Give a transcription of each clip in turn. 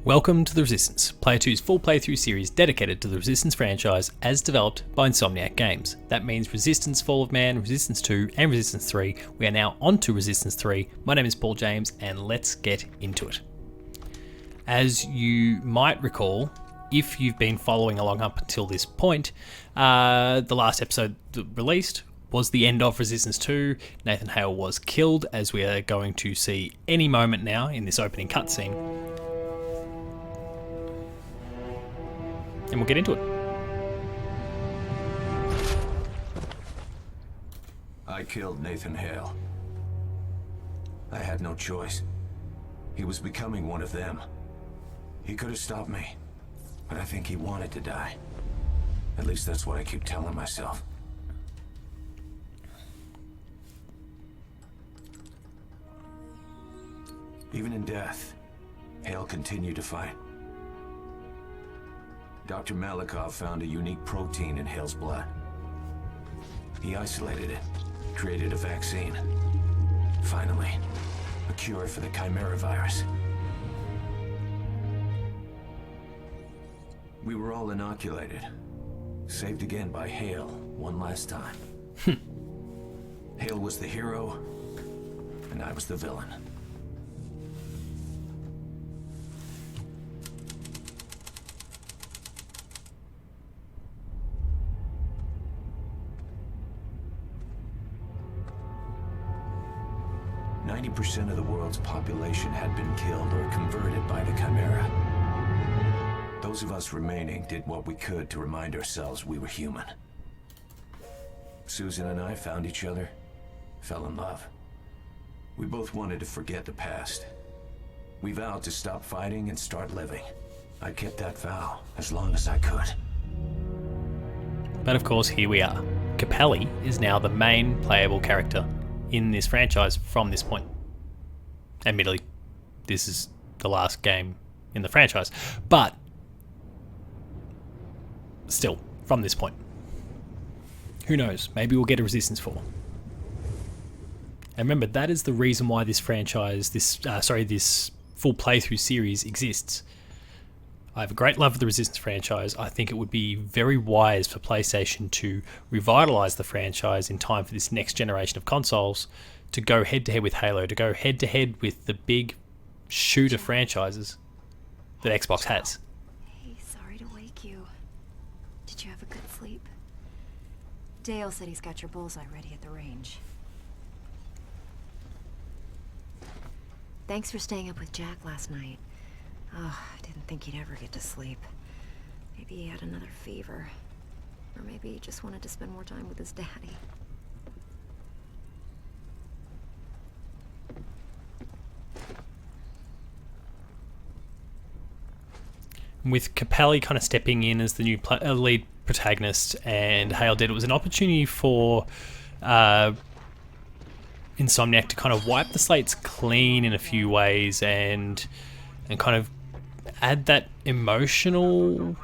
Welcome to The Resistance, Player 2's full playthrough series dedicated to the Resistance franchise as developed by Insomniac Games. That means Resistance Fall of Man, Resistance 2 and Resistance 3. We are now on to Resistance 3. My name is Paul James and let's get into it. As you might recall, if you've been following along up until this point, the last episode that released was the end of Resistance 2. Nathan Hale was killed, as we are going to see any moment now in this opening cutscene. And we'll get into it. I killed Nathan Hale. I had no choice. He was becoming one of them. He could have stopped me, but I think he wanted to die. At least that's what I keep telling myself. Even in death, Hale continued to fight. Dr. Malikov found a unique protein in Hale's blood. He isolated it, created a vaccine. Finally, a cure for the Chimera virus. We were all inoculated, saved again by Hale one last time. Hale was the hero, and I was the villain. % of the world's population had been killed or converted by the Chimera. Those of us remaining did what we could to remind ourselves we were human. Susan and I found each other, fell in love. We both wanted to forget the past. We vowed to stop fighting and start living. I kept that vow as long as I could. But of course, here we are. Capelli is now the main playable character in this franchise from this point. Admittedly, this is the last game in the franchise, but still, from this point. Who knows? Maybe we'll get a Resistance 4. And remember, that is the reason why this franchise, this full playthrough series exists. I have a great love for the Resistance franchise. I think it would be very wise for PlayStation to revitalize the franchise in time for this next generation of consoles, to go head-to-head with Halo, to go head-to-head with the big shooter franchises that Xbox has. Hey, sorry to wake you. Did you have a good sleep? Dale said he's got your bullseye ready at the range. Thanks for staying up with Jack last night. Oh, I didn't think he'd ever get to sleep. Maybe he had another fever. Or maybe he just wanted to spend more time with his daddy. With Capelli kind of stepping in as the new lead protagonist and Hale dead, it was an opportunity for Insomniac to kind of wipe the slates clean in a few ways and kind of add that emotional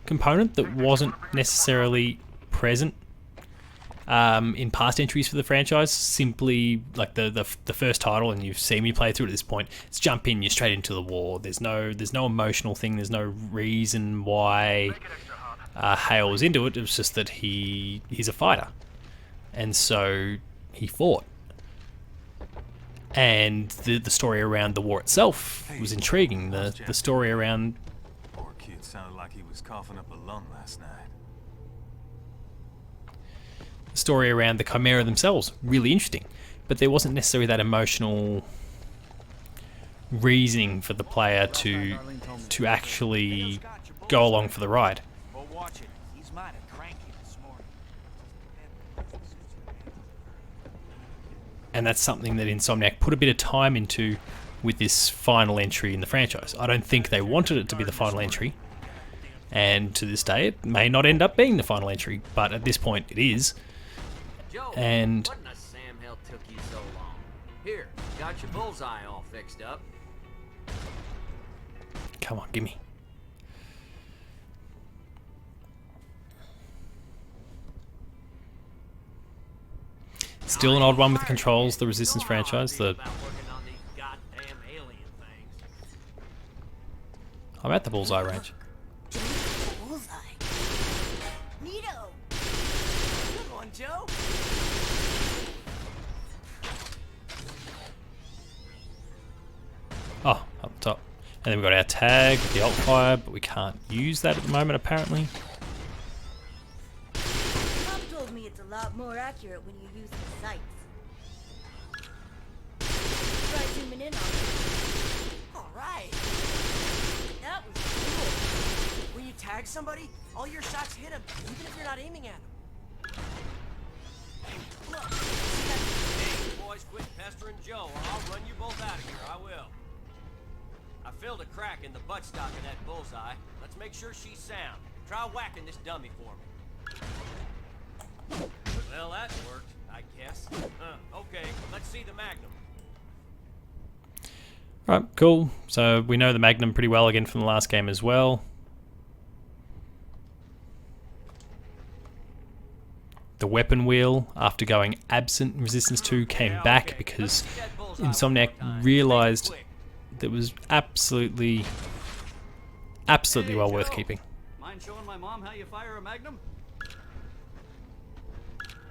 component that wasn't necessarily present in past entries for the franchise. Simply like the first title, and you've seen me play through it at this point, it's jump in, you're straight into the war. There's no emotional thing, there's no reason why Hale was into it. It was just that he's a fighter, and so he fought. And the story around the war itself was intriguing. The story around... Poor kid sounded like he was coughing up a lung last night. The story around the Chimera themselves, really interesting. But there wasn't necessarily that emotional reasoning for the player to actually go along for the ride. And that's something that Insomniac put a bit of time into with this final entry in the franchise. I don't think they wanted it to be the final entry, and to this day it may not end up being the final entry, but at this point it is. And what in the Sam hell took you so long? Here, got your bullseye all fixed up. Come on, gimme. Still an odd one with the controls, the Resistance franchise. I'm at the bullseye range. Bullseye. Neato. Good one, Joe. Oh, up top. And then we've got our tag with the alt fire, but we can't use that at the moment apparently. Mom told me it's a lot more accurate when you use the sights. Try zooming in on it. All right. That was cool. When you tag somebody, all your shots hit them, even if you're not aiming at them. Look, see that? Hey, boys, quit pestering Joe, or I'll run you both out of here. I will. I filled a crack in the buttstock of that bullseye. Let's make sure she's sound. Try whacking this dummy for me. Well, that worked, I guess. Okay, let's see the Magnum. Right, cool. So we know the Magnum pretty well again from the last game as well. The weapon wheel, after going absent in Resistance 2, came back because Insomniac realised that it was absolutely well worth keeping. Mind showing my mom how you fire a Magnum?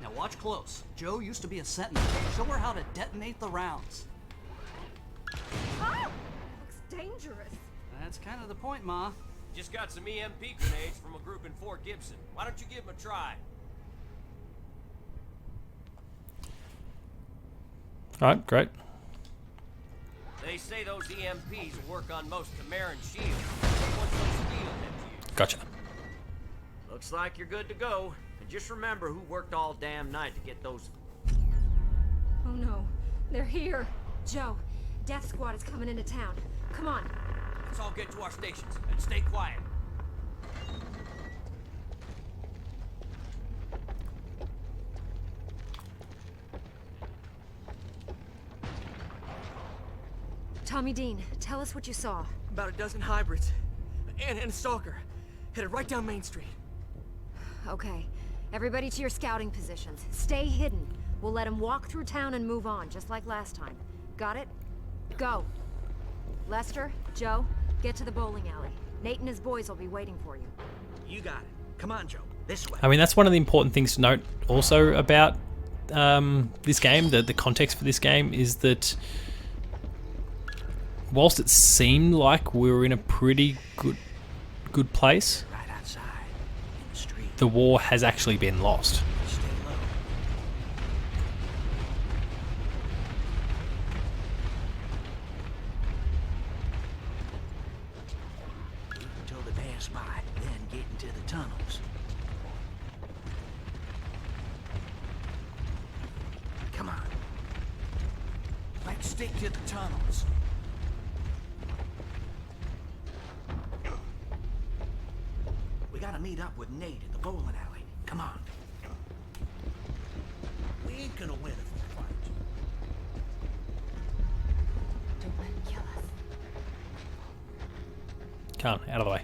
Now watch close. Joe used to be a sentinel. Show her how to detonate the rounds. Ah! Looks dangerous. That's kind of the point, Ma. Just got some EMP grenades from a group in Fort Gibson. Why don't you give them a try? Alright, great. They say those EMPs work on most Chimera shields. Once those steel hit you. Gotcha. Looks like you're good to go. And just remember who worked all damn night to get those. Oh no, they're here. Joe, Death Squad is coming into town. Come on. Let's all get to our stations and stay quiet. Tommy Dean, tell us what you saw. About a dozen hybrids. And a stalker. Headed right down Main Street. Okay, everybody to your scouting positions. Stay hidden. We'll let him walk through town and move on, just like last time. Got it? Go. Lester, Joe, get to the bowling alley. Nate and his boys will be waiting for you. You got it. Come on, Joe. This way. I mean, that's one of the important things to note also about this game, the context for this game, is that whilst it seemed like we were in a pretty good place, Right outside, in the street. the war has actually been lost. Stay low. Wait until they pass by, then get into the tunnels. Come on. Let's stick to the tunnels. We gotta meet up with Nate at the bowling alley. Come on. We ain't gonna win if we fight. Don't let him kill us. Come on, out of the way.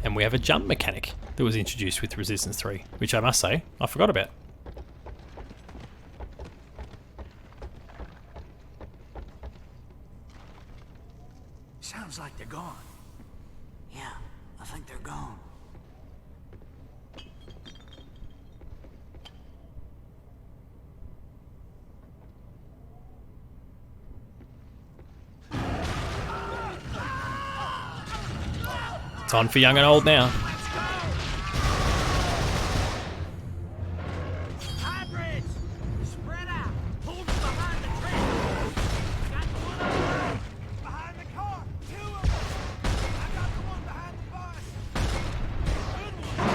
And we have a jump mechanic that was introduced with Resistance 3, which I must say, I forgot about. Sounds like they're gone. Yeah, I think they're gone. It's on for young and old now. Hybrids! Spread out! Hold behind the train! Got one behind the car! Two of them! I got the one behind the bus! Good one!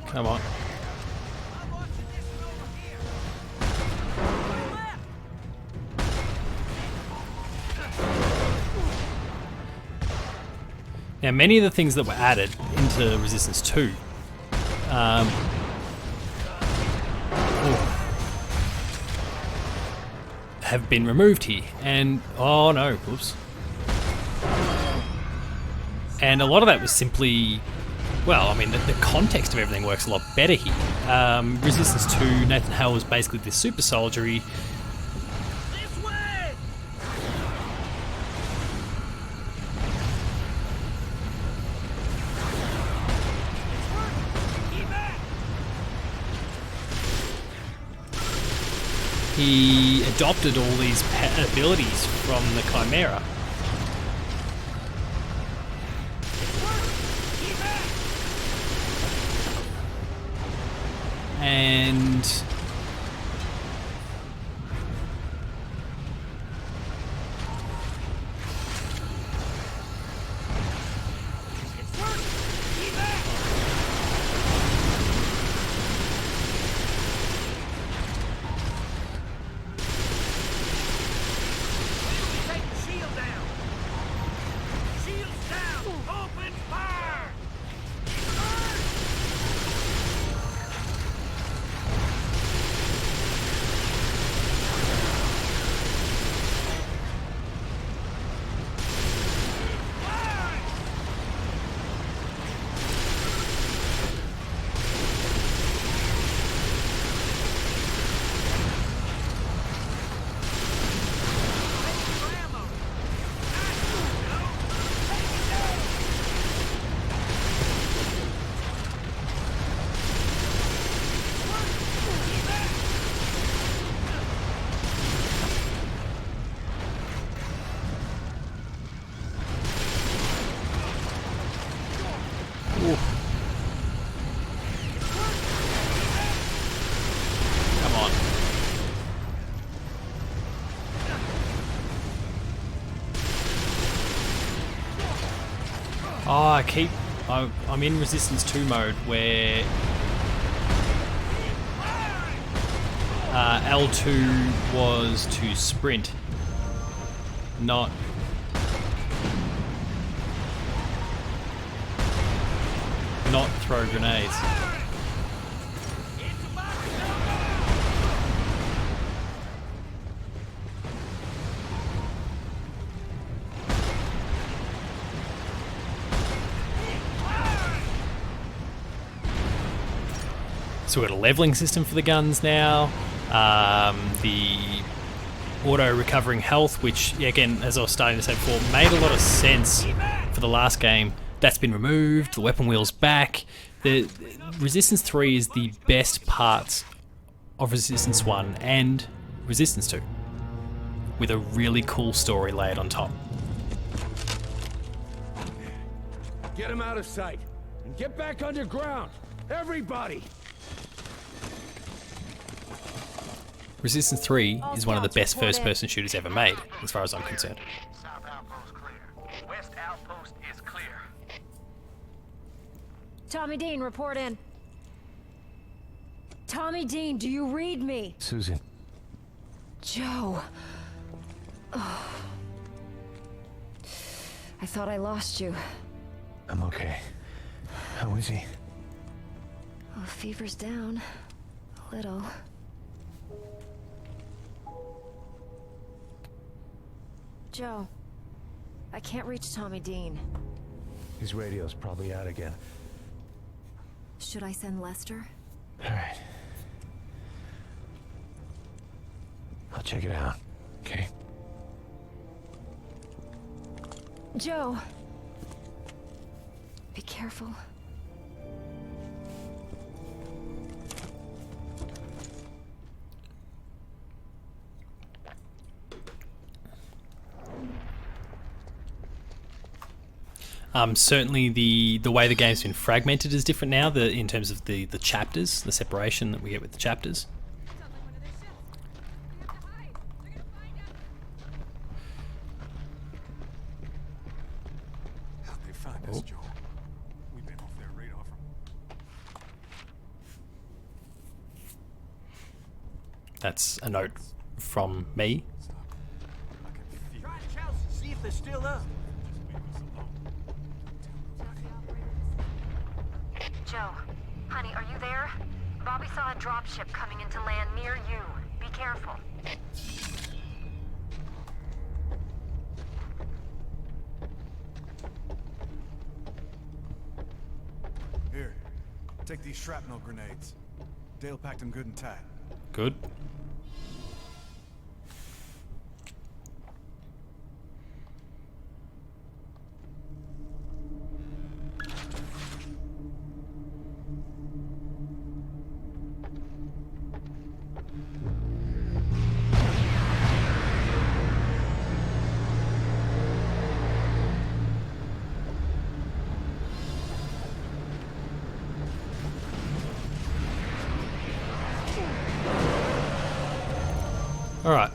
Come on. I'm watching this one over here! Now, many of the things that were added into Resistance 2 have been removed here, and oh no, oops. And a lot of that was simply, well, I mean, the context of everything works a lot better here. Resistance 2, Nathan Hale was basically this super soldier. This way! Keep back! He adopted all these abilities from the Chimera. And come on. Oh, I'm in Resistance 2 mode where L2 was to sprint, not throw grenades. So we've got a leveling system for the guns now. The auto recovering health, which, again, as I was starting to say before, made a lot of sense for the last game. That's been removed. The weapon wheel's back. The Resistance 3 is the best parts of Resistance 1 and Resistance 2, with a really cool story layered on top. Get him out of sight and get back underground. Everybody! Resistance 3 is one of the best first-person shooters ever made, as far as I'm concerned. South outpost clear. West outpost is clear. Tommy Dean, report in. Tommy Dean, do you read me? Susan. Joe. Oh. I thought I lost you. I'm okay. How is he? Oh, fever's down. A little. Joe, I can't reach Tommy Dean. His radio's probably out again. Should I send Lester? All right. I'll check it out, okay? Joe. Be careful. Certainly the way the game's been fragmented is different now, in terms of the chapters, the separation that we get with the chapters. How'd they find us, Joel? We've been off their radar from... That's a note from me. I can feel Try to Chelsea, see if they're still up. Just leave us alone. Joe. Honey, are you there? Bobby saw a dropship coming into land near you. Be careful. Here, take these shrapnel grenades. Dale packed them good and tight. Good. All right.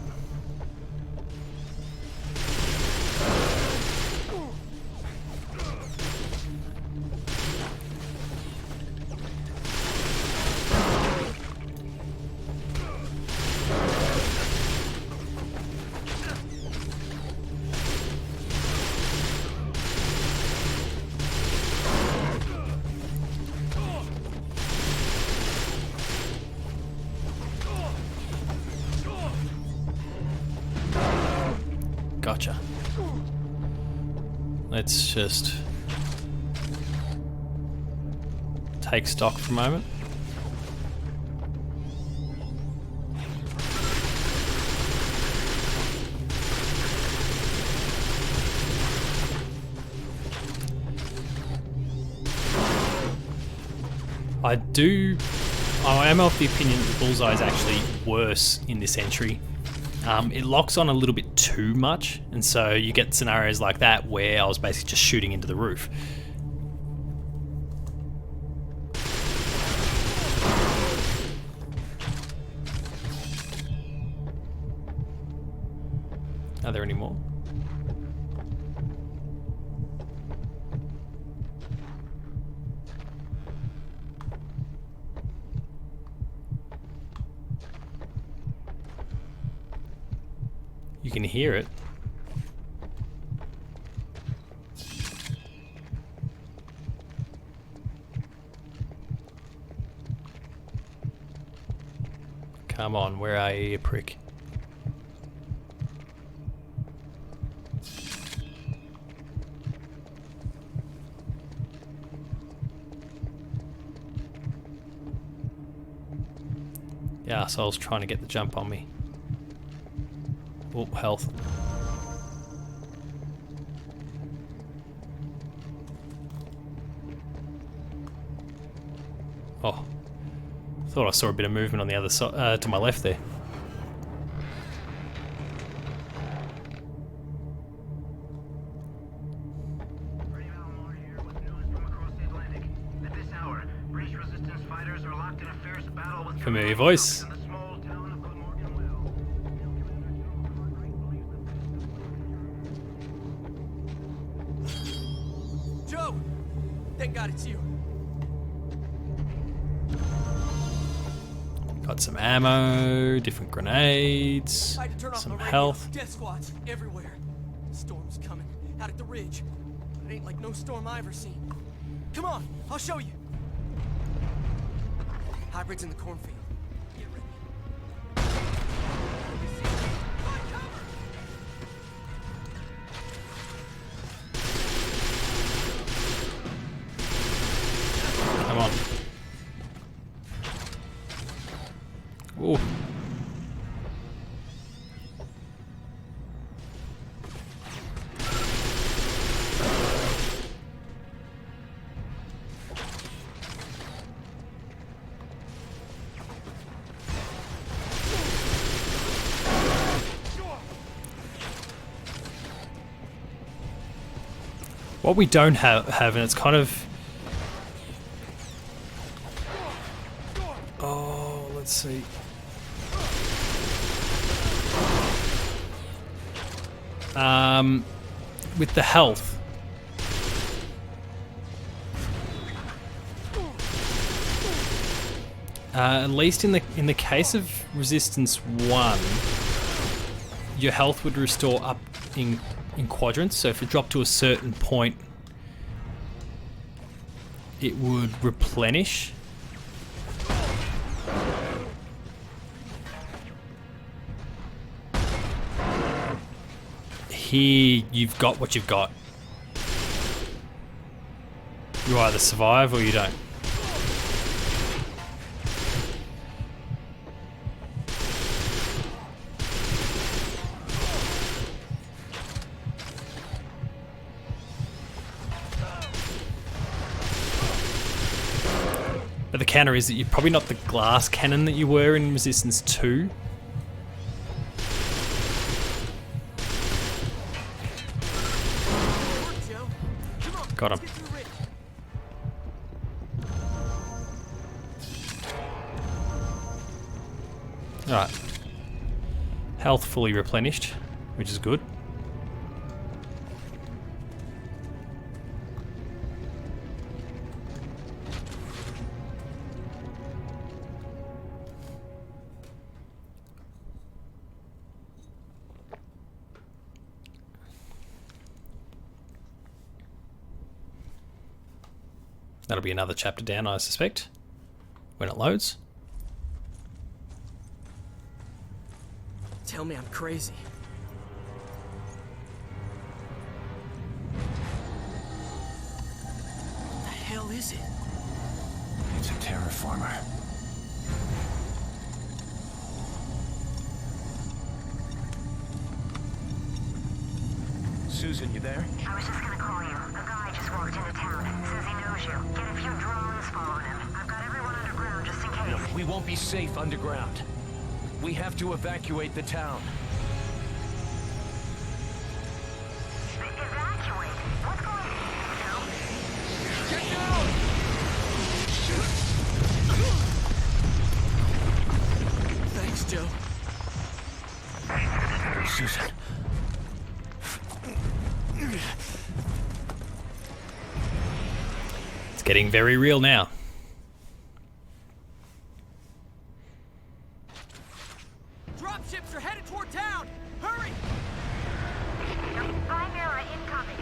Gotcha. Let's just take stock for a moment. I am of the opinion that Bullseye is actually worse in this entry. It locks on a little bit too much, and so you get scenarios like that where I was basically just shooting into the roof. Are there any more? You can hear it. Come on, where are you, you prick? Yeah, so I was trying to get the jump on me. Oh, health. Oh, thought I saw a bit of movement on the other side, to my left there. Familiar voice. Joe! Thank God it's you. Got some ammo, different grenades, I had to turn off some the radio. health. Death squads everywhere. Storm's coming out at the ridge. It ain't like no storm I've ever seen. Come on, I'll show you. Hybrids in the cornfield. Get ready. Find cover! Come on. Ooh. What we don't have, and it's kind of... Oh, let's see. With the health. At least in the case of Resistance 1, your health would restore up in quadrants. So if you drop to a certain point, it would replenish. Here, you've got what you've got. You either survive or you don't. But the counter is that you're probably not the glass cannon that you were in Resistance 2. Got him. Alright. Health fully replenished, which is good. That'll be another chapter down, I suspect, when it loads. Tell me I'm crazy. What the hell is it? It's a terraformer. Susan, you there? I was just gonna call you. A guy just walked into town. Says he knows you. Get a few drones following him. I've got everyone underground just in case. We won't be safe underground. We have to evacuate the town. Evacuate? What's going on? Get down! Thanks, Joe. Susan. It's getting very real now. Dropships are headed toward town! Hurry! Chimera incoming.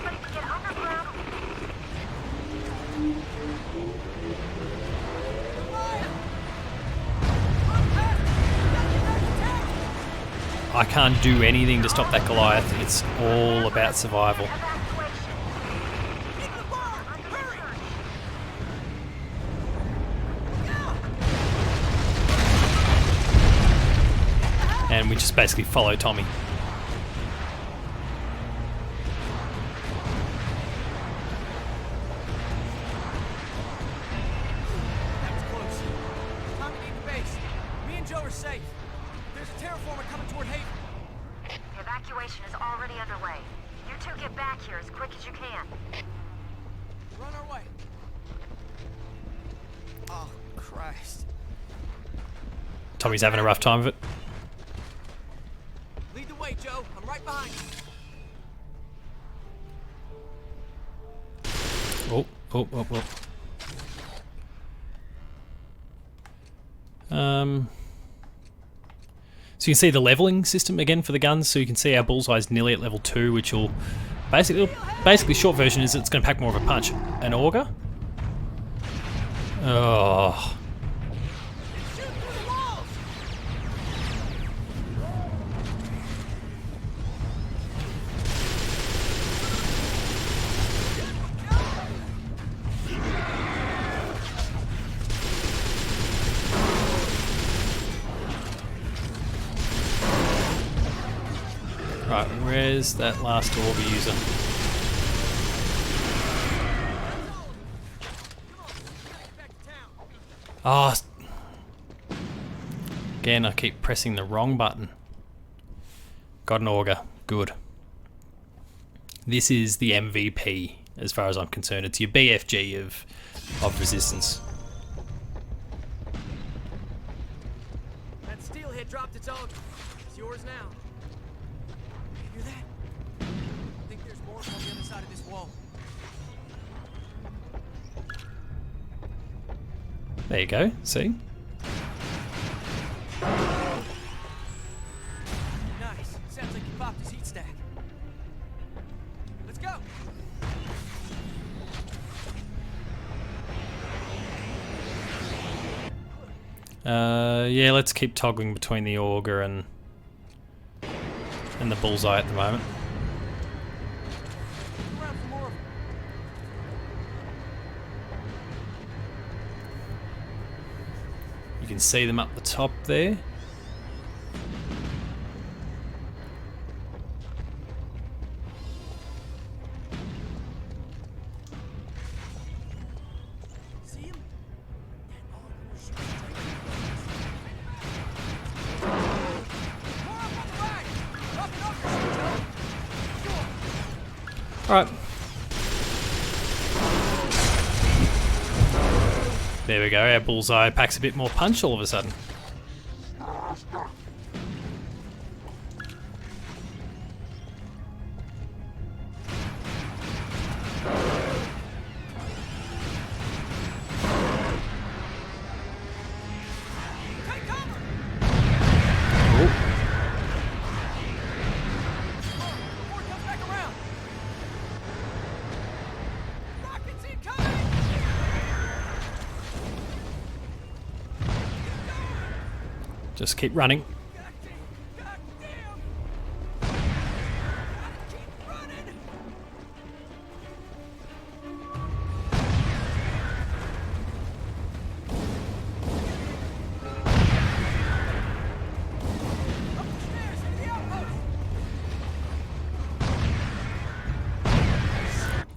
But to get underground... I can't do anything to stop that Goliath. It's all about survival. And we just basically follow Tommy. That was close. Time to leave the base. Me and Joe are safe. There's a terraformer coming toward Haven. Evacuation is already underway. You two get back here as quick as you can. We're on our way. Oh, Christ. Tommy's having a rough time of it. Lead the way, Joe. I'm right behind you. Oh. So you can see the leveling system again for the guns. So you can see our bullseye's nearly at level 2, which will basically short version is it's going to pack more of a punch. An auger. Oh. Shoot through the walls! Right, where's that last auger user? Oh, again, I keep pressing the wrong button. Got an auger. Good. This is the MVP, as far as I'm concerned. It's your BFG of Resistance. That steelhead dropped its auger. It's yours now. You hear that? I think there's more on the other side of this wall. There you go. See? Nice. Sounds like you popped his heat stack. Let's go. Yeah, let's keep toggling between the auger and the bullseye at the moment. You can see them up the top there. Alright. There we go, our bullseye packs a bit more punch all of a sudden. Just keep running.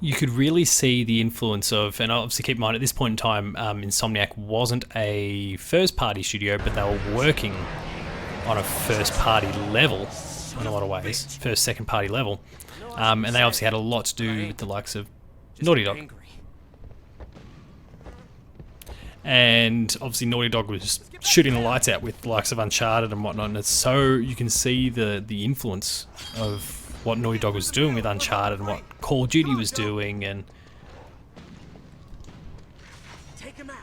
You could really see the influence of, and obviously keep in mind at this point in time, Insomniac wasn't a first-party studio, but they were working on a first-party level in a lot of ways, first, second-party level, and they obviously had a lot to do with the likes of Naughty Dog. And obviously Naughty Dog was shooting the lights out with the likes of Uncharted and whatnot, and it's so you can see the influence of what Naughty Dog was doing with Uncharted and what Call of Duty was doing, and Take him out.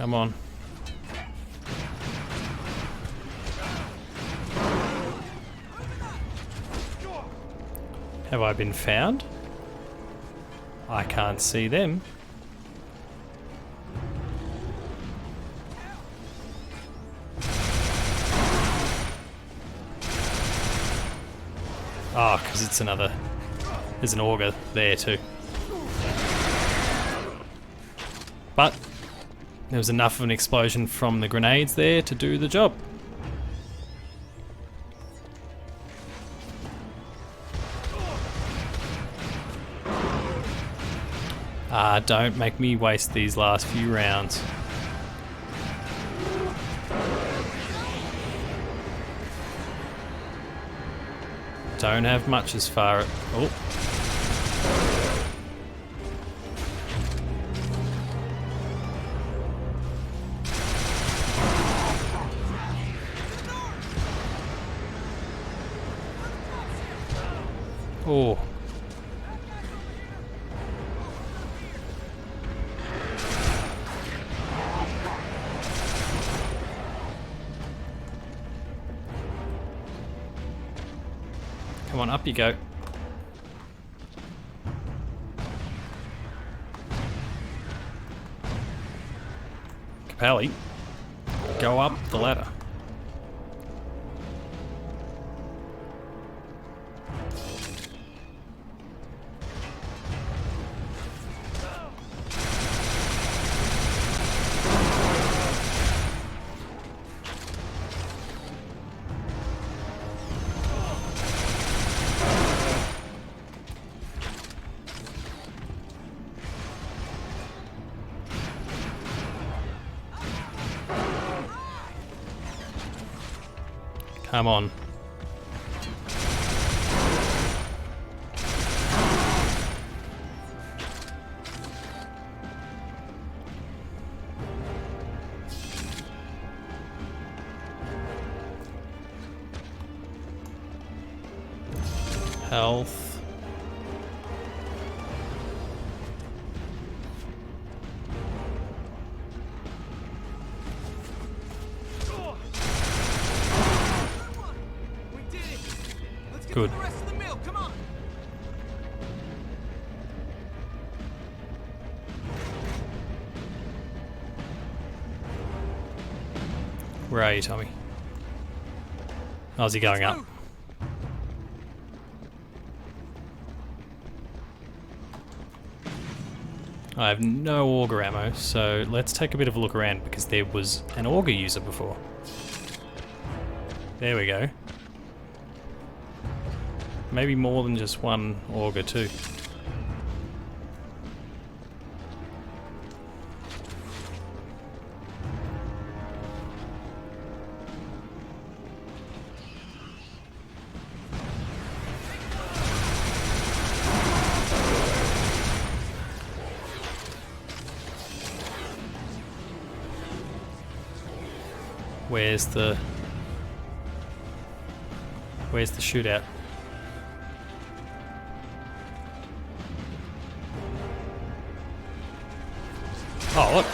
come on. Have I been found? I can't see them. Oh, because it's another... There's an auger there too. But there was enough of an explosion from the grenades there to do the job. Don't make me waste these last few rounds. Don't have much as far... Oh. Oh. Come on, up you go. Capelli, go up the ladder. Come on. Health. Good. The rest of the meal, come on. Where are you, Tommy? How's he going up? I have no auger ammo, so let's take a bit of a look around because there was an auger user before. There we go. Maybe more than just one auger too. Where's the shootout? Oh, look.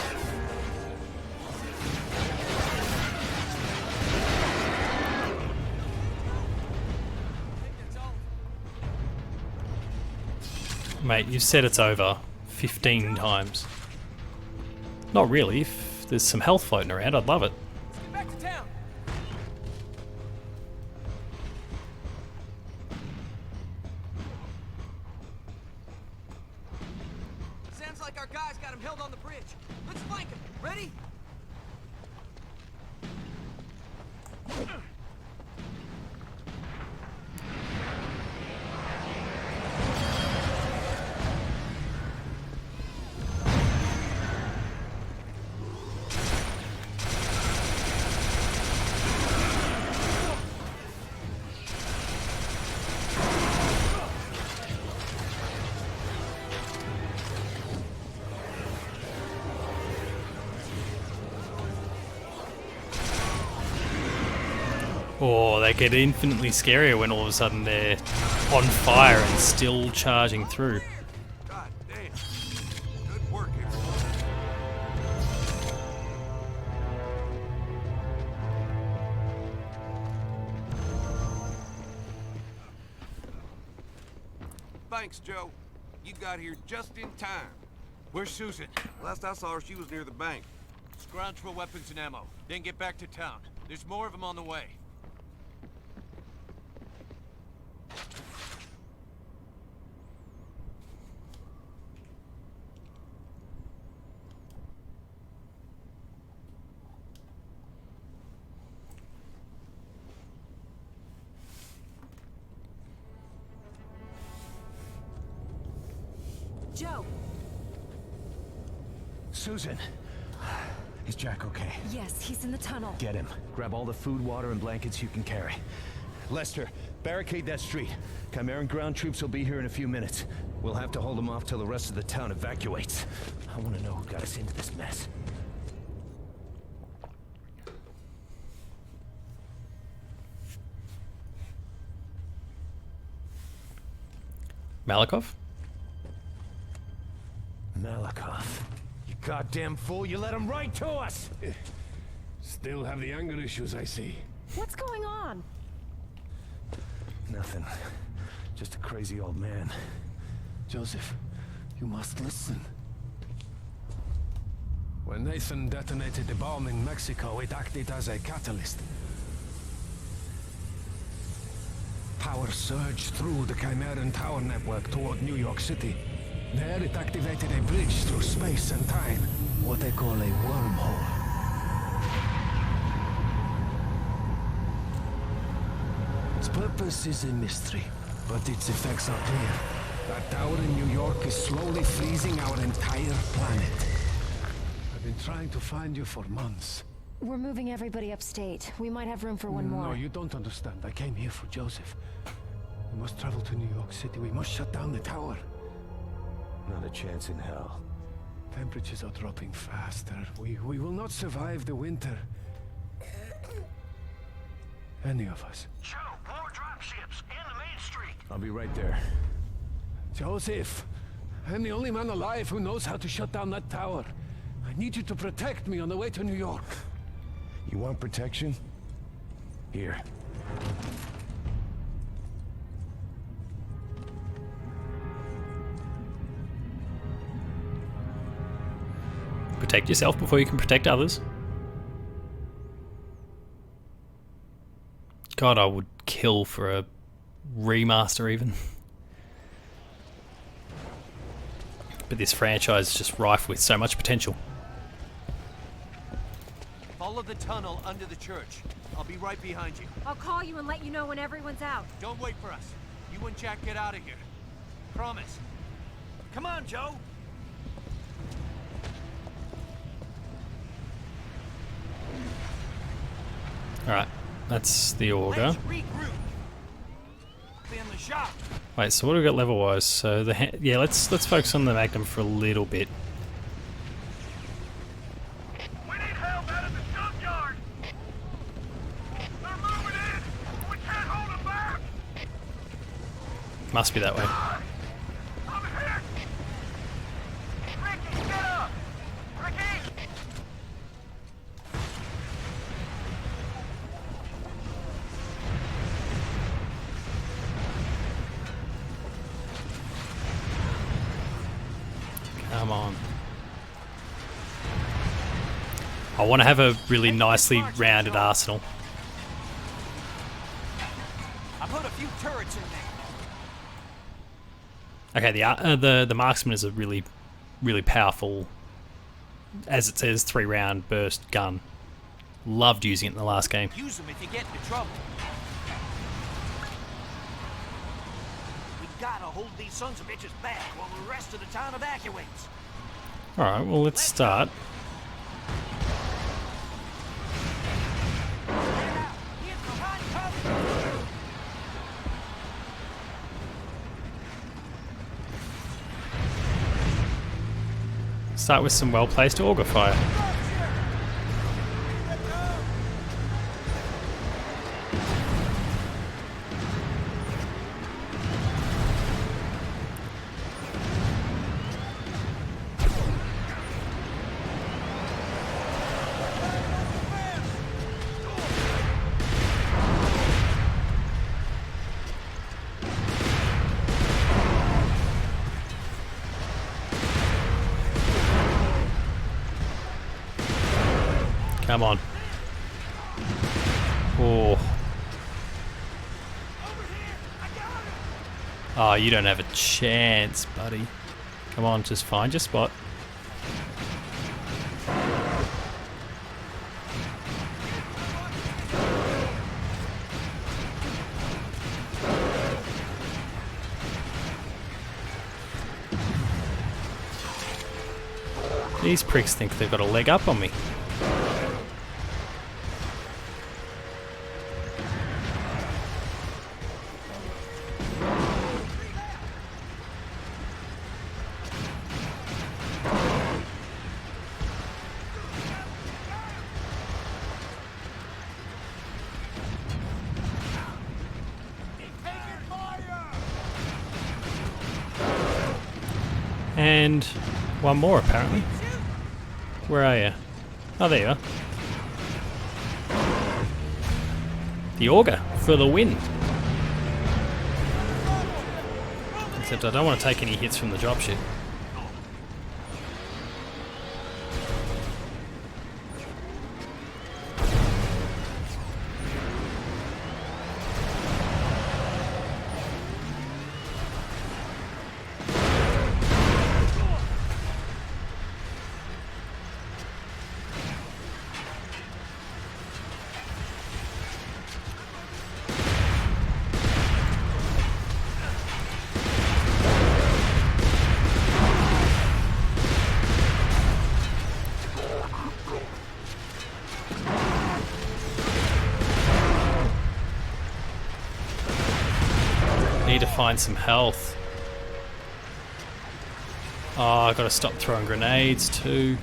Mate, you've said it's over 15 times. Not really. If there's some health floating around, I'd love it. Get back to town. Sounds like our guys got him held on the bridge. Let's flank him. Ready? Oh, they get infinitely scarier when all of a sudden they're on fire and still charging through. God damn. Good work, everyone. Thanks, Joe. You got here just in time. Where's Susan? Last I saw her, she was near the bank. Scrounge for weapons and ammo, then get back to town. There's more of them on the way. Joe! Susan! Is Jack okay? Yes, he's in the tunnel. Get him. Grab all the food, water, and blankets you can carry. Lester, barricade that street. Chimeran ground troops will be here in a few minutes. We'll have to hold them off till the rest of the town evacuates. I want to know who got us into this mess. Malakoff? Malakoff. You goddamn fool, you let him right to us! Still have the anger issues, I see. What's going on? Nothing. Just a crazy old man. Joseph, you must listen. When Nathan detonated the bomb in Mexico, it acted as a catalyst. Power surged through the Chimeran tower network toward New York City. There it activated a bridge through space and time, what they call a wormhole. Its purpose is a mystery, but its effects are clear. That tower in New York is slowly freezing our entire planet. I've been trying to find you for months. We're moving everybody upstate. We might have room for one more. No, you don't understand. I came here for Joseph. We must travel to New York City. We must shut down the tower. Not a chance in hell. Temperatures are dropping faster. We will not survive the winter. Any of us. Joe, more dropships in the main street. I'll be right there. Joseph, I'm the only man alive who knows how to shut down that tower. I need you to protect me on the way to New York. You want protection? Here. Protect yourself before you can protect others. God, I would kill for a remaster even. But this franchise is just rife with so much potential. Follow the tunnel under the church. I'll be right behind you. I'll call you and let you know when everyone's out. Don't wait for us. You and Jack get out of here. Promise. Come on, Joe. Alright, that's the auger. Let's regroup. Be in the shop. Wait, so what do we got level wise? So yeah, let's focus on the Magnum for a little bit. We need help out of the junkyard. They're moving in. We can't hold them back. Must be that way. I'm hit. Ricky, get up. Ricky. Come on. I want to have a really nicely rounded arsenal. I put a few turrets in there. Okay, the marksman is a really powerful, as it says, 3-round burst gun. Loved using it in the last game. Use them if you get into trouble. We gotta hold these sons of bitches back while the rest of the town evacuates. Alright, well let's start. Start with some well-placed auger fire. Come on. Oh. Oh, you don't have a chance, buddy. Come on, just find your spot. These pricks think they've got a leg up on me. And one more, apparently. Where are you? Oh, there you are. The auger for the win. Except I don't want to take any hits from the dropship. Need to find some health. Oh, I gotta stop throwing grenades too.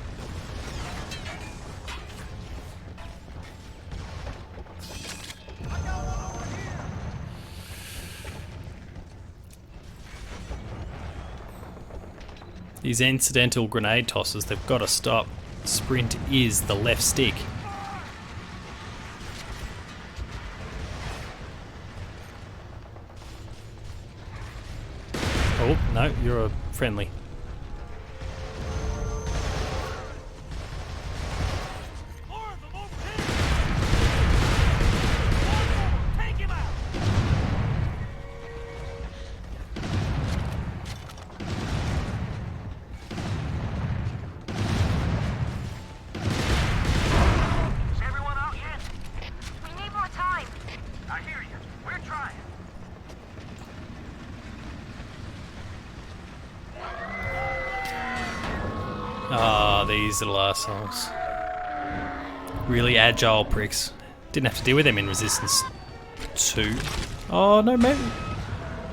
These incidental grenade tosses, they've got to stop. Sprint is the left stick. Oh, no, you're a friendly. Ah, these little assholes. Really agile pricks. Didn't have to deal with them in Resistance 2. Oh no, maybe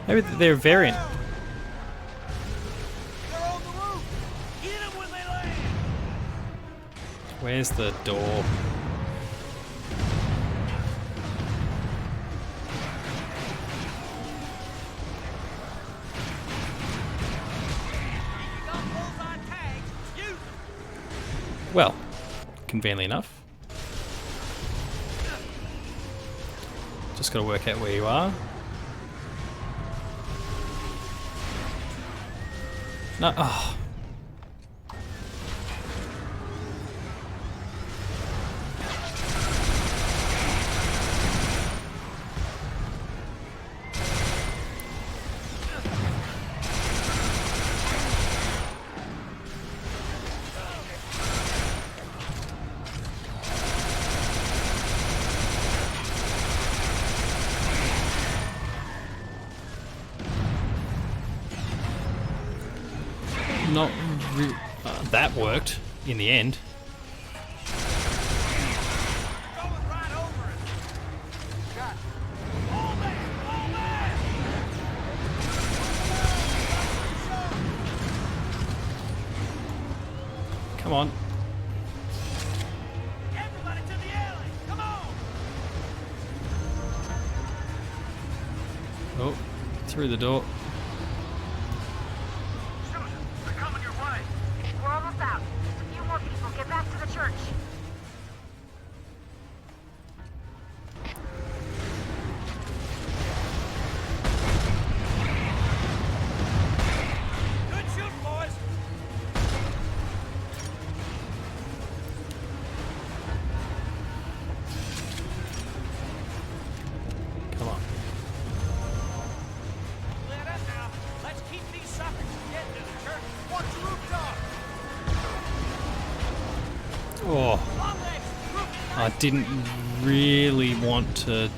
they're a variant. They're on the roof! Get them when they land! Where's the door? You got bullseye tags, use them! Well, conveniently enough. Just gotta work out where you are. No, oh. Not that worked in the end. Going right over it! Got it. Fall back! Fall back! Come on. Everybody to the alley! Come on! Oh, through the door. They're coming your way. We're almost out. Just a few more people. Get back to the church. Good shooting, boys! Come on. Clear that now. Let's keep these suckers from getting to the church. Watch the rooftop! Oh, Long legs! Roof! I didn't really want to.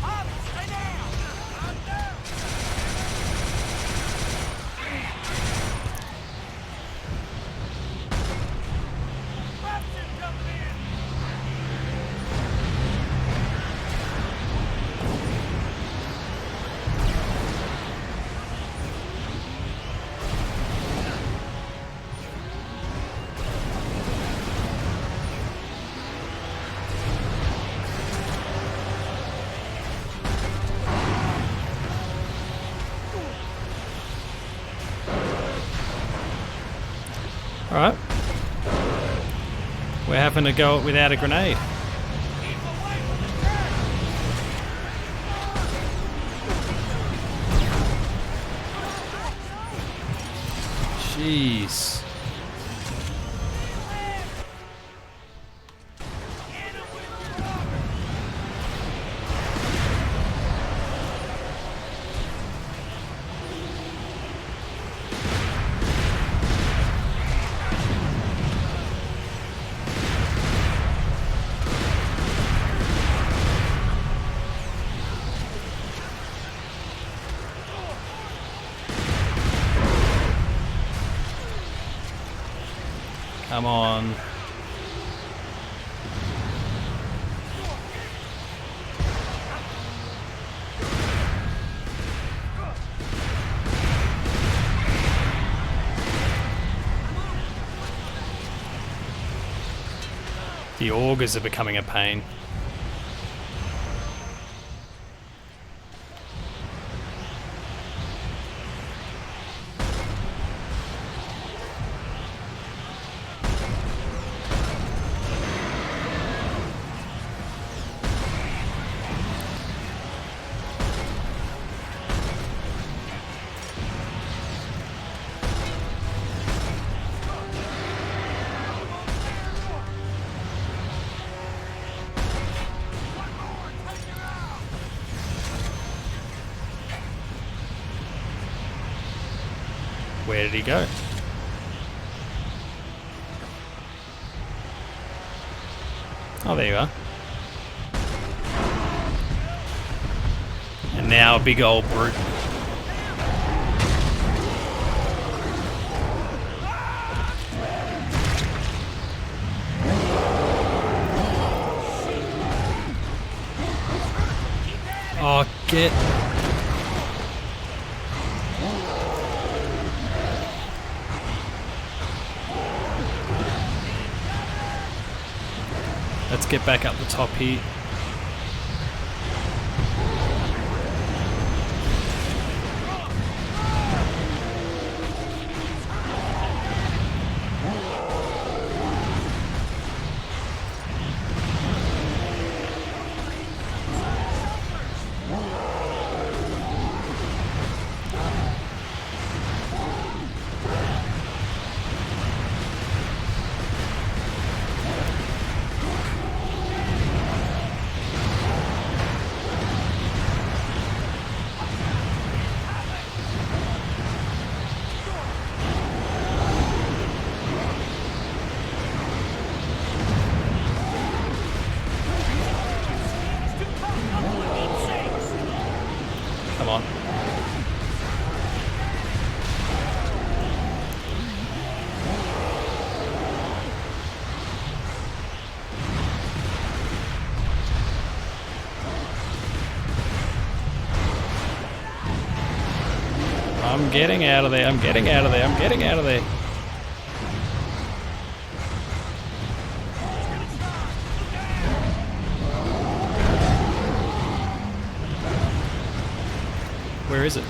Bobby, stay down! I'm down! Robson coming in! All right. We're having to go without a grenade. Keep away from the church! Jeez. Get 'em with your rocket! Come on. The augers are becoming a pain. Where did he go? Oh, there you are. And now a big old brute. Oh, get... Let's get back up the top here. Come on. I'm getting out of there. I'm getting out of there. I'm getting out of there. Where is it?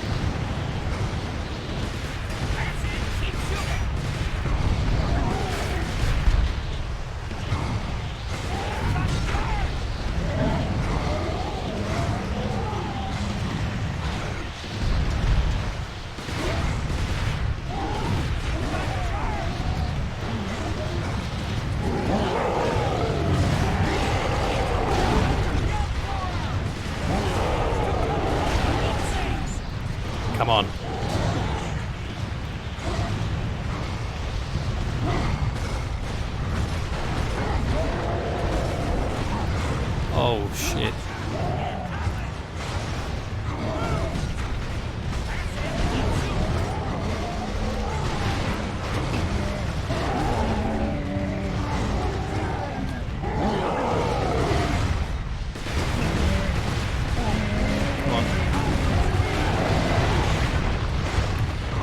Come on. Oh shit.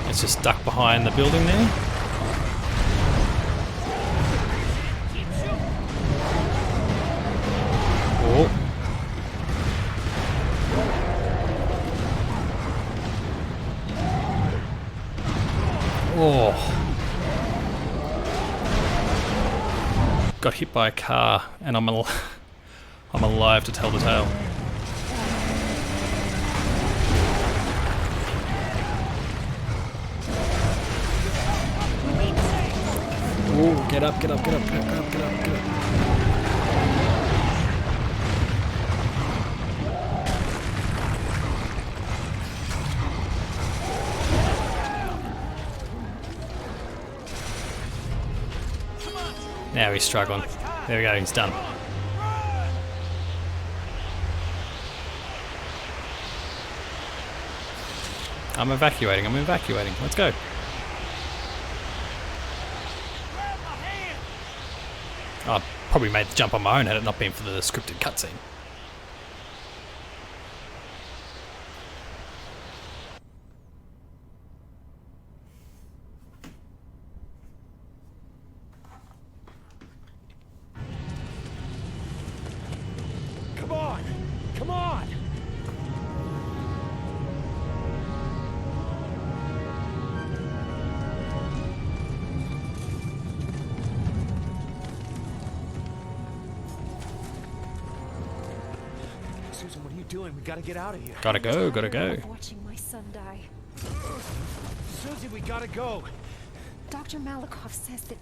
It's just stuck behind the building there. Oh. Oh. Got hit by a car and I'm alive to tell the tale. Ooh, get up, get up, get up, get up, get up, get up, get up. Now he's struggling. There we go, he's done. I'm evacuating, I'm evacuating. Let's go. I probably made the jump on my own had it not been for the scripted cutscene. Come on! Come on! Susan, what are you doing? We gotta get out of here. Gotta go, gotta go. Watching my son die. Susie, we gotta go. Dr. Malakoff says that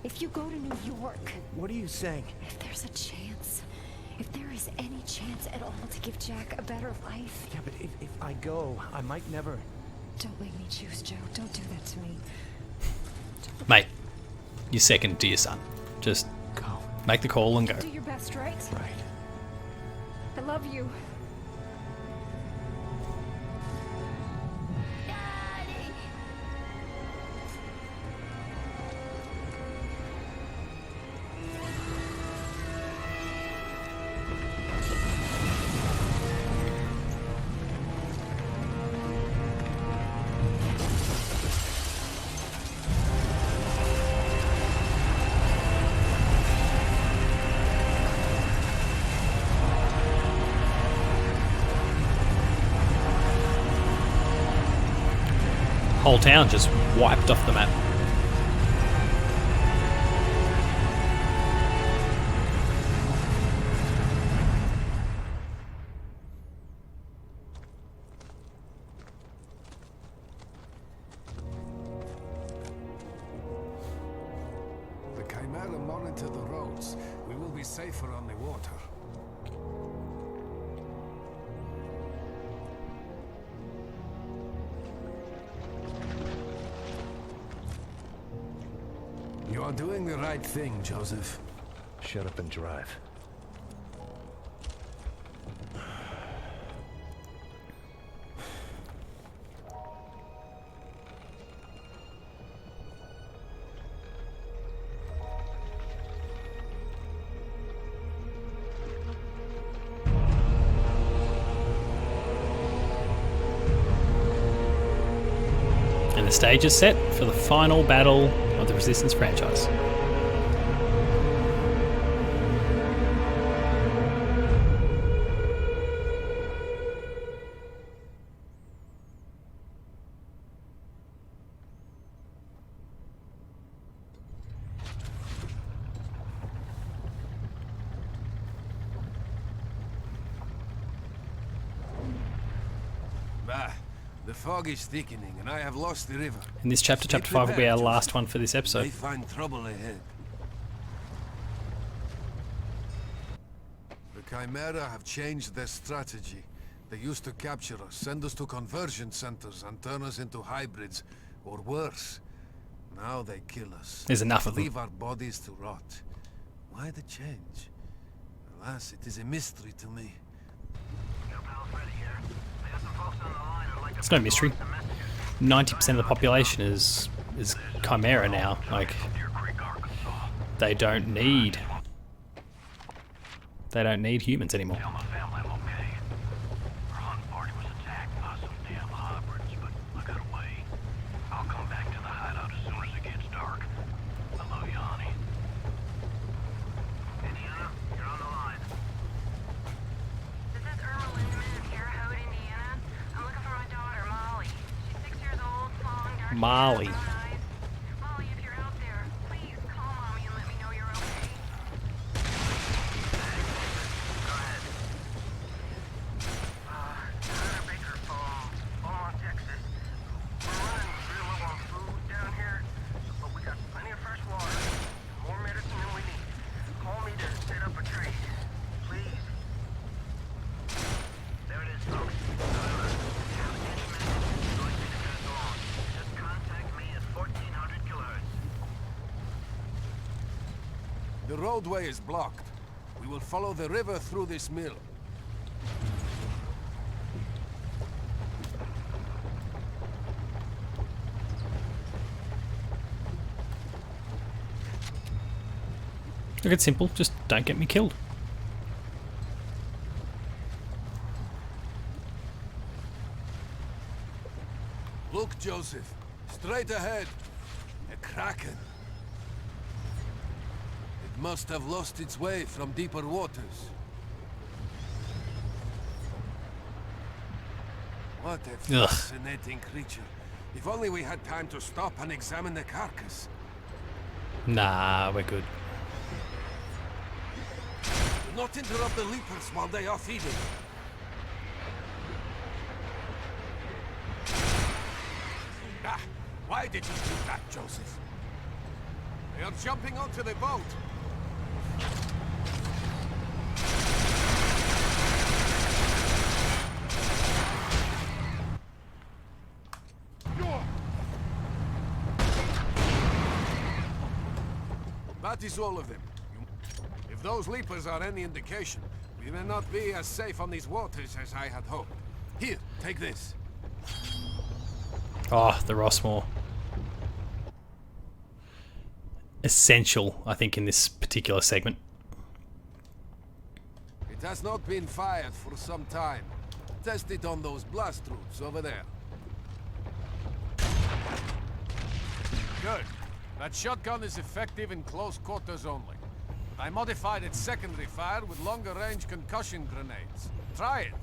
if you go to New York, What are you saying? if there's a chance, if there is any chance at all to give Jack a better life. Yeah, but if I go, I might never... Don't make me choose, Joe. Don't do that to me. Mate, you're second to your son. Just Go. make the call and go. Do your best, right? Right. I love you. Whole town just wiped off the map. The Chimera monitor the roads. We will be safer on the water. You are doing the right thing, Joseph. Shut up and drive. And the stage is set for the final battle of the Resistance franchise. Bah, the fog is thickening and I have lost the river. In this chapter, chapter 5 will be our last one for this episode. They find trouble ahead. The Chimera have changed their strategy. They used to capture us, send us to conversion centers, and turn us into hybrids, or worse. Now they kill us. There's enough of them. Leave our bodies to rot. Why the change? Alas, it is a mystery to me. It's no mystery. 90% of the population is Chimera now. Like, they don't need humans anymore. Molly. Molly, if you're out there, please call Mommy and let me know you're okay. Go ahead. Baker from Beaumont, Texas. We're running real low on food down here, but we got plenty of fresh water, more medicine than we need. Call me to set up a trade, please. There it is, folks. The roadway is blocked. We will follow the river through this mill. Look, it's simple. Just don't get me killed. Look, Joseph. Straight ahead. A kraken. It must have lost its way from deeper waters. What a fascinating creature. If only we had time to stop and examine the carcass. Nah, we're good. Do not interrupt the leapers while they are feeding. Ah, why did you do that, Joseph? They are jumping onto the boat. That is all of them. If those leapers are any indication, we may not be as safe on these waters as I had hoped. Here, take this. Oh, the Rossmore. Essential, I think, in this particular segment. It has not been fired for some time. Test it on those blast troops over there. Good. That shotgun is effective in close quarters only. I modified its secondary fire with longer range concussion grenades. Try it.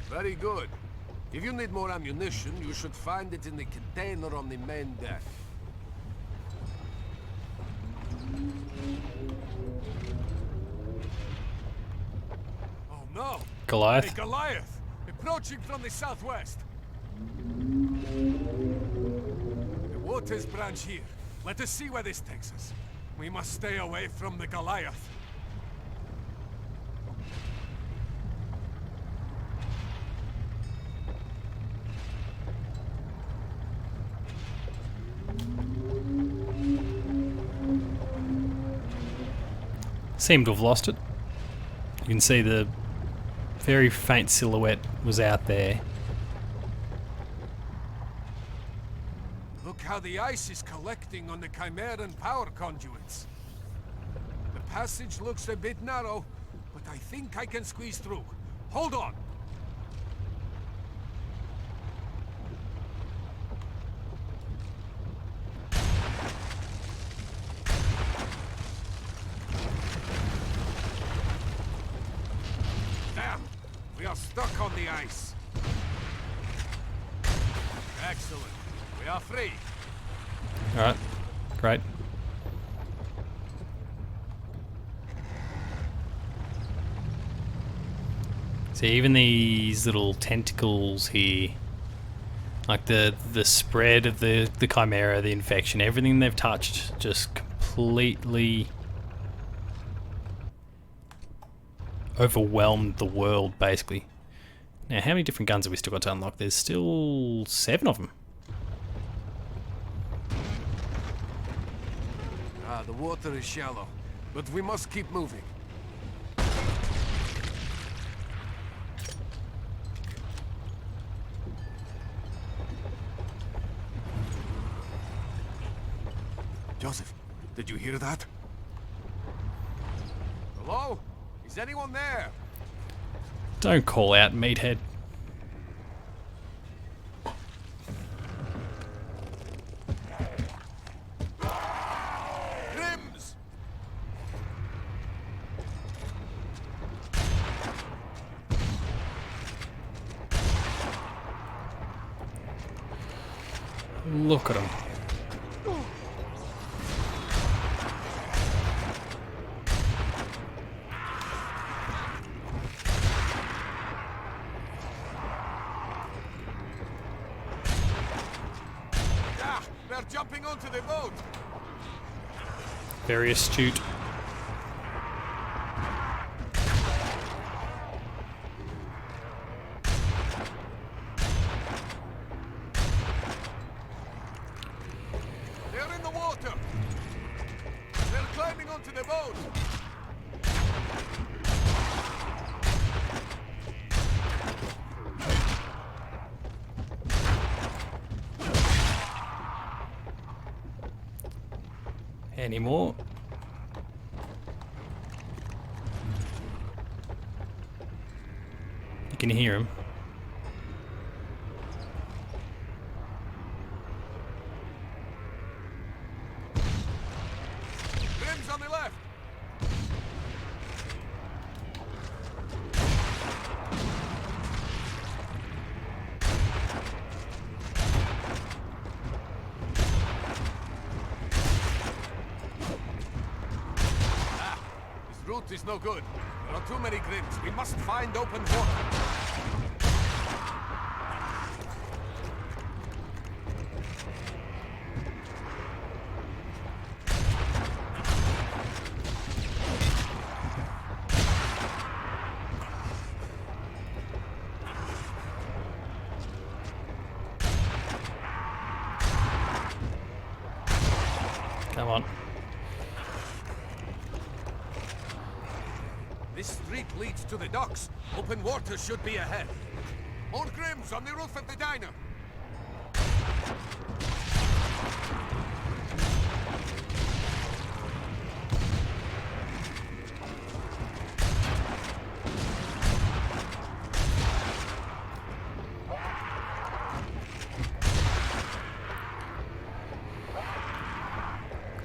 Very good. If you need more ammunition, you should find it in the container on the main deck. Oh no! Goliath. A Goliath! Approaching from the southwest! The waters branch here. Let us see where this takes us. We must stay away from the Goliath. Seemed to have lost it. You can see the very faint silhouette was out there. Look how the ice is collecting on the Chimeran power conduits. The passage looks a bit narrow, but I think I can squeeze through. Hold on! Damn! We are stuck on the ice. Excellent. We are free. Alright, great. See, even these little tentacles here, like the spread of the Chimera, the infection, everything they've touched just completely overwhelmed the world, basically. Now, how many different guns have we still got to unlock? There's still 7 of them. Ah, the water is shallow, but we must keep moving. Joseph, did you hear that? Hello? Is anyone there? Don't call out, meathead. Grims! Look at him. They're jumping onto the boat! Very astute. They're in the water! They're climbing onto the boat! Any more? You can hear him. Grims on the left! This route is no good. There are too many Grims. We must find open water. Come on. This street leads to the docks. Open water should be ahead. More Grims on the roof of the diner.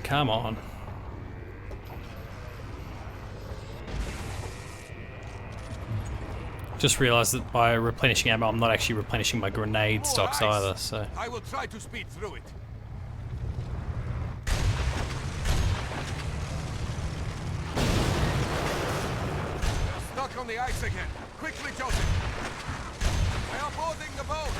Come on. Just realised that by replenishing ammo, I'm not actually replenishing my grenade stocks either, so... I will try to speed through it. They're stuck on the ice again. Quickly, Joseph. They are boarding the boat.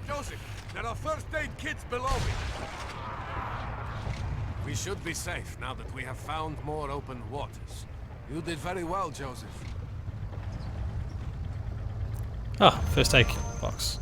Joseph, there are first aid kits below me. We should be safe now that we have found more open waters. You did very well, Joseph. Ah, first aid box.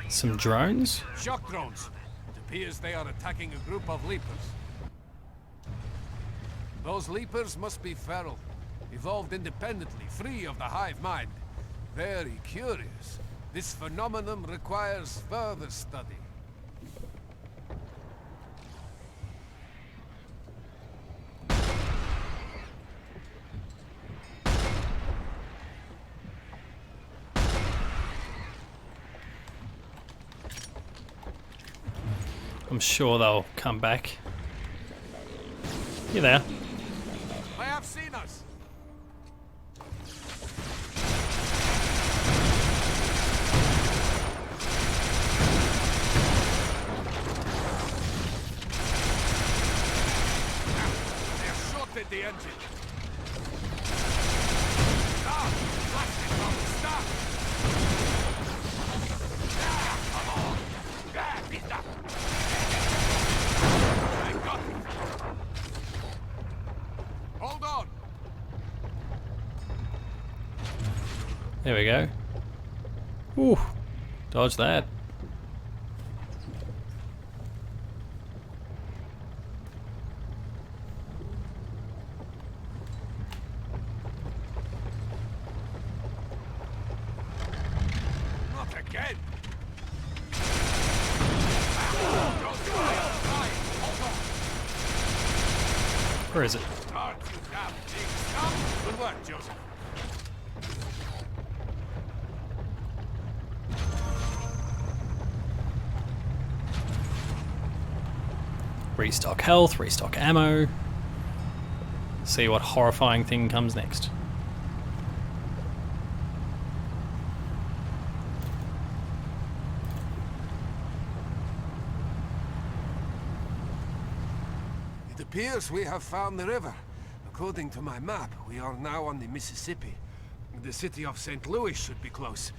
Some drones? Shock drones. It appears they are attacking a group of leapers. Those leapers must be feral, evolved independently, free of the hive mind. Very curious. This phenomenon requires further study. I'm sure they'll come back. You there? They have seen us. They have shorted the engine. Stop! Blasted bomb, stop! Come on! He's up! Hold on. There we go. Ooh, dodge that. Not again. Where is it? Good work, Joseph. Restock health, restock ammo. See what horrifying thing comes next. It appears we have found the river. According to my map, we are now on the Mississippi. The city of St. Louis should be close.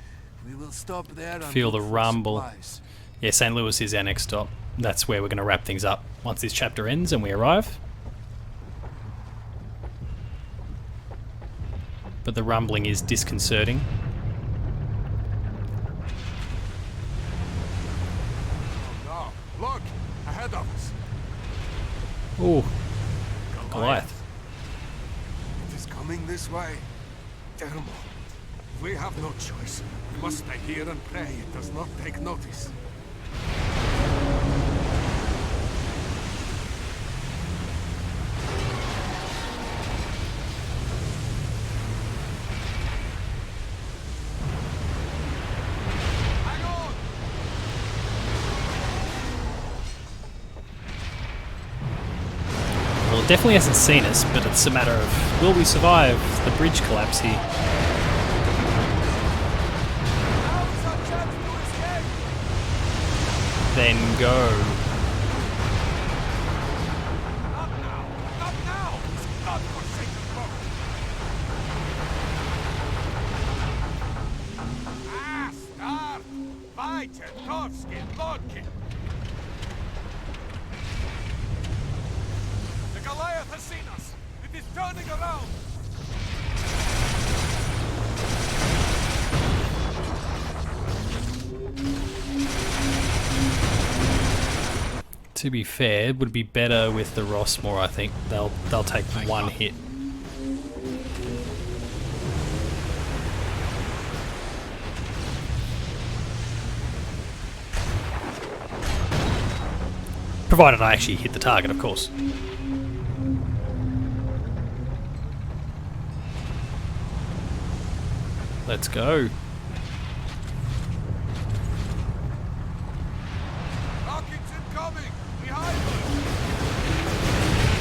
We will stop there and Feel the look for rumble. supplies. Yeah, St. Louis is our next stop. That's where we're going to wrap things up once this chapter ends and we arrive. But the rumbling is disconcerting. Oh no! Look! Ahead of us! Ooh, Goliath. It is coming this way. Thermal. We have no choice. We must stay here and pray it does not take notice. Well, it definitely hasn't seen us, but it's a matter of will we survive the bridge collapse here? Then go. Not now! Not now! God forsaken folk! Start! Weiter! Torfskin! Lordkin! The Goliath has seen us! It is turning around! To be fair, it would be better with the Rossmore, I think. They'll take one hit. Provided I actually hit the target, of course. Let's go.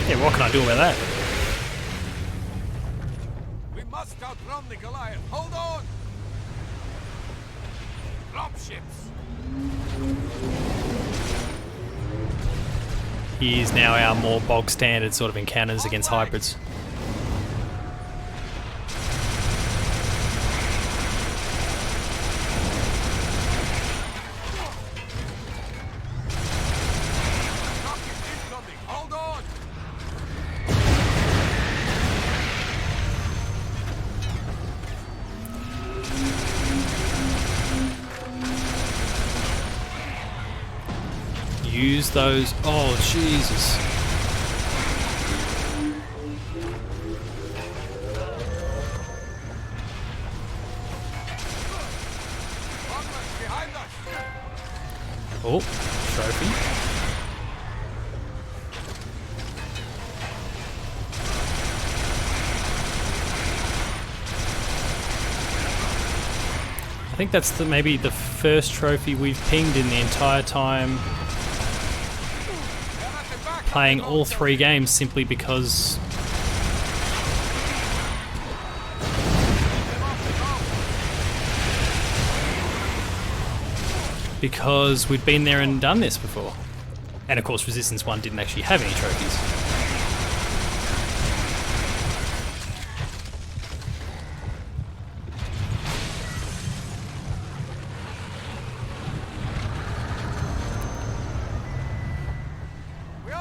Yeah, what can I do about that? We must outrun the Goliath. Hold on! Drop ships. Here's now our more bog standard sort of encounters against hybrids. Use those. Oh, Jesus. Oh, trophy. I think that's maybe the first trophy we've pinged in the entire time playing all 3 games, simply because we'd been there and done this before. And of course Resistance 1 didn't actually have any trophies.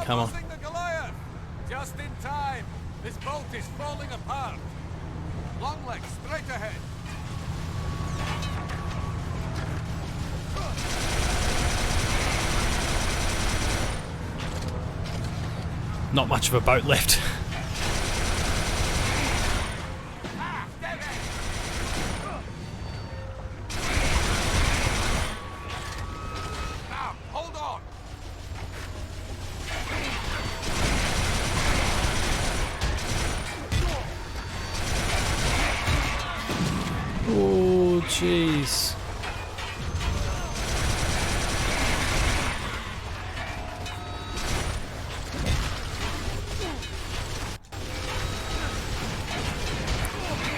Come on. The Goliath. Just in time. This boat is falling apart. Long legs straight ahead. Not much of a boat left. Now, hold on. Oh, jeez.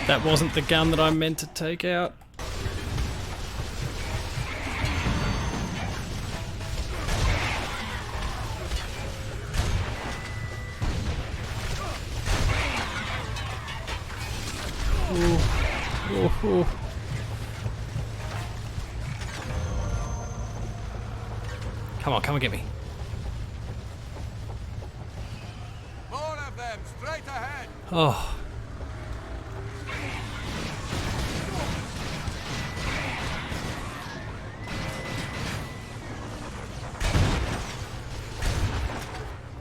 That wasn't the gun that I meant to take out. Oh. Come on, get me. More of them, straight ahead. Oh.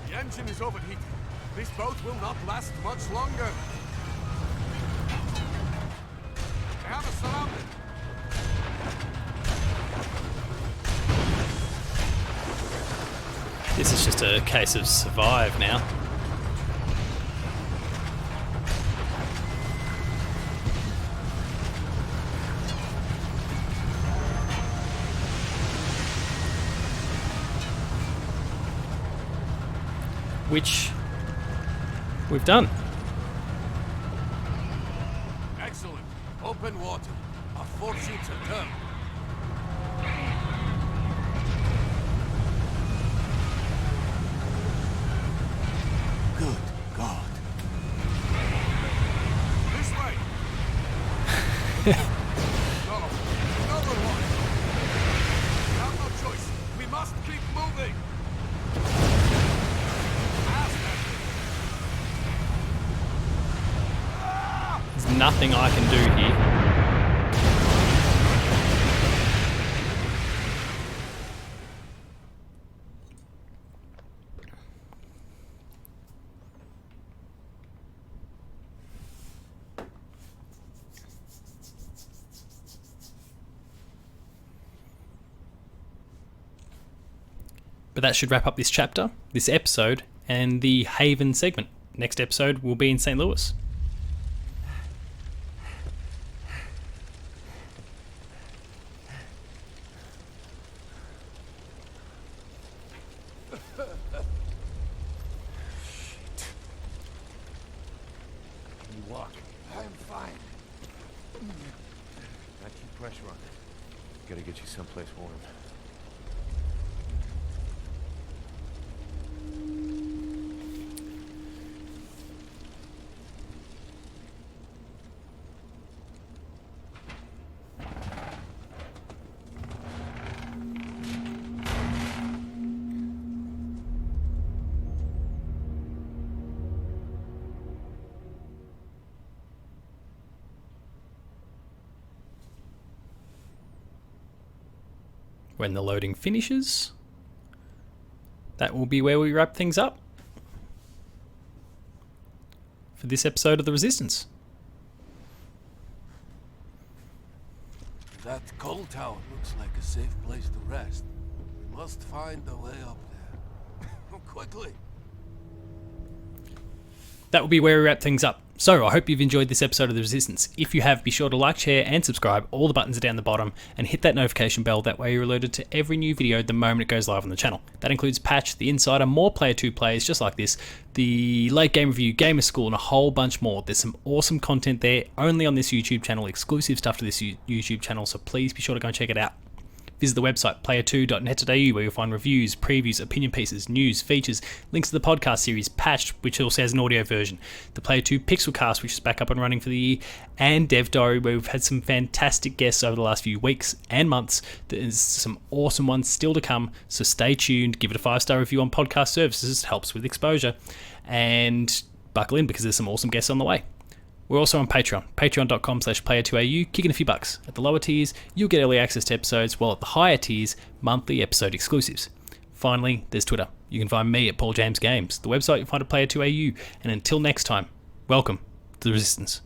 The engine is overheating. This boat will not last much longer. They have us surrounded. This is just a case of survive now. Which we've done. Excellent. Open water. Our 4 ships are turned. Good God. This way. No, another one. We have no choice. We must keep moving. There's nothing I can do here. But that should wrap up this chapter, this episode, and the Haven segment. Next episode will be in St. Louis. Pressure on it. Gotta get you someplace warm. When the loading finishes, that will be where we wrap things up for this episode of The Resistance. That coal tower looks like a safe place to rest. We must find a way up there. Quickly. That will be where we wrap things up. So I hope you've enjoyed this episode of The Resistance. If you have, be sure to like, share and subscribe. All the buttons are down the bottom, and hit that notification bell. That way you're alerted to every new video the moment it goes live on the channel. That includes Patch, The Insider, more Player 2 plays just like this, the Late Game Review, Gamer School, and a whole bunch more. There's some awesome content there only on this YouTube channel, exclusive stuff to this YouTube channel, so please be sure to go and check it out. Visit the website player2.net.au where you'll find reviews, previews, opinion pieces, news, features, links to the podcast series Patched, which also has an audio version, the Player 2 Pixelcast, which is back up and running for the year, and Dev Diary, where we've had some fantastic guests over the last few weeks and months. There's some awesome ones still to come, so stay tuned, give it a 5-star review on podcast services, it helps with exposure, and buckle in because there's some awesome guests on the way. We're also on Patreon, patreon.com/player2au, kicking a few bucks. At the lower tiers, you'll get early access to episodes, while at the higher tiers, monthly episode exclusives. Finally, there's Twitter. You can find me at Paul James Games. The website you'll find at player2au. And until next time, welcome to The Resistance.